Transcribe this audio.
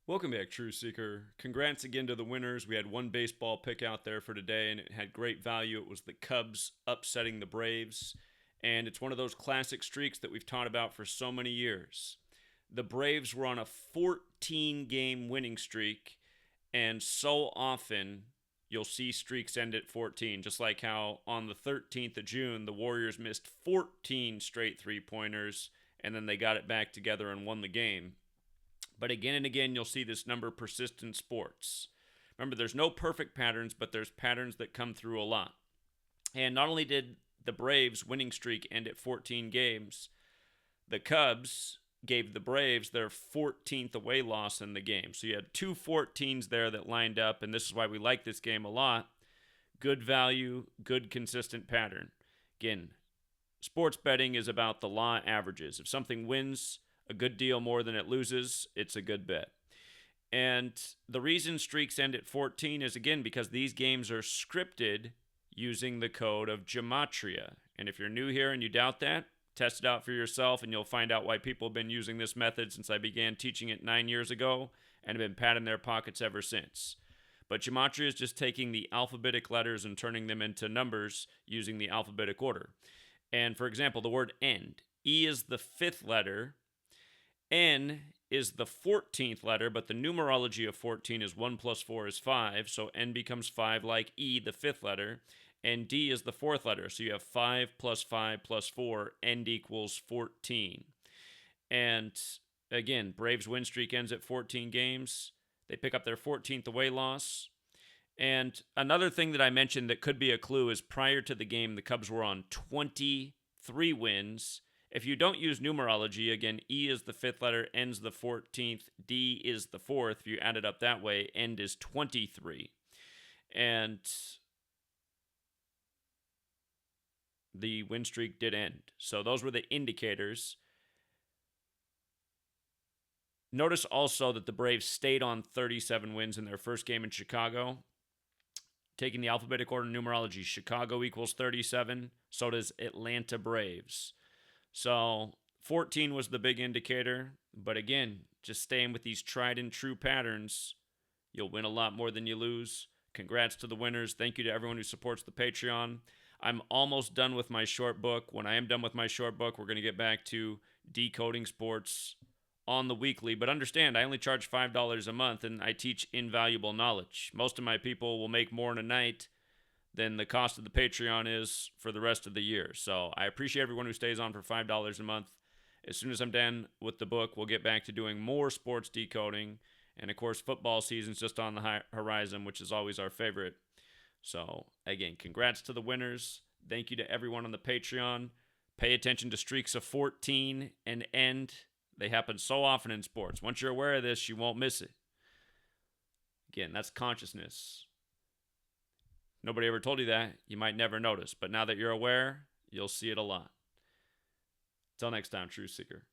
Welcome back, True Seeker. Congrats again to the winners. We had one baseball pick out there for today, and it had great value. It was the Cubs upsetting the Braves, and it's one of those classic streaks that we've taught about for so many years. The Braves were on a 14-game winning streak, and so often you'll see streaks end at 14, just like how on the 13th of June, the Warriors missed 14 straight three-pointers, and then they got it back together and won the game. But again and again, you'll see this number persist in sports. Remember, there's no perfect patterns, but there's patterns that come through a lot. And not only did the Braves' winning streak end at 14 games, the Cubs gave the Braves their 14th away loss in the game. So you had two 14s there that lined up, and this is why we like this game a lot. Good value, good consistent pattern. Again, sports betting is about the law averages. If something wins a good deal more than it loses, it's a good bet. And the reason streaks end at 14 is, again, because these games are scripted using the code of Gematria. And if you're new here and you doubt that, test it out for yourself and you'll find out why people have been using this method since I began teaching it 9 years ago and have been patting their pockets ever since. But Gematria is just taking the alphabetic letters and turning them into numbers using the alphabetic order. And for example, the word end. E is the fifth letter. N is the 14th letter, but the numerology of 14 is 1 plus 4 is 5, so N becomes 5 like E, the fifth letter, and D is the fourth letter, so you have 5 plus 5 plus 4, N equals 14. And again, Braves win streak ends at 14 games. They pick up their 14th away loss. And another thing that I mentioned that could be a clue is prior to the game, the Cubs were on 23 wins. If you don't use numerology, again, E is the fifth letter, N's the 14th, D is the fourth. If you add it up that way, end is 23. And the win streak did end. So those were the indicators. Notice also that the Braves stayed on 37 wins in their first game in Chicago. Taking the alphabetic order numerology, Chicago equals 37, so does Atlanta Braves. So 14 was the big indicator. But again, just staying with these tried and true patterns, you'll win a lot more than you lose. Congrats to the winners. Thank you to everyone who supports the Patreon. I'm almost done with my short book. When I am done with my short book, we're going to get back to decoding sports on the weekly. But understand, I only charge $5 a month, and I teach invaluable knowledge. Most of my people will make more in a night than the cost of the Patreon is for the rest of the year. So I appreciate everyone who stays on for $5 a month. As soon as I'm done with the book, we'll get back to doing more sports decoding. And of course, football season's just on the horizon, which is always our favorite. So again, congrats to the winners. Thank you to everyone on the Patreon. Pay attention to streaks of 14 and end. They happen so often in sports. Once you're aware of this, you won't miss it. Again, that's consciousness. Nobody ever told you that. You might never notice. But now that you're aware, you'll see it a lot. Till next time, True Seeker.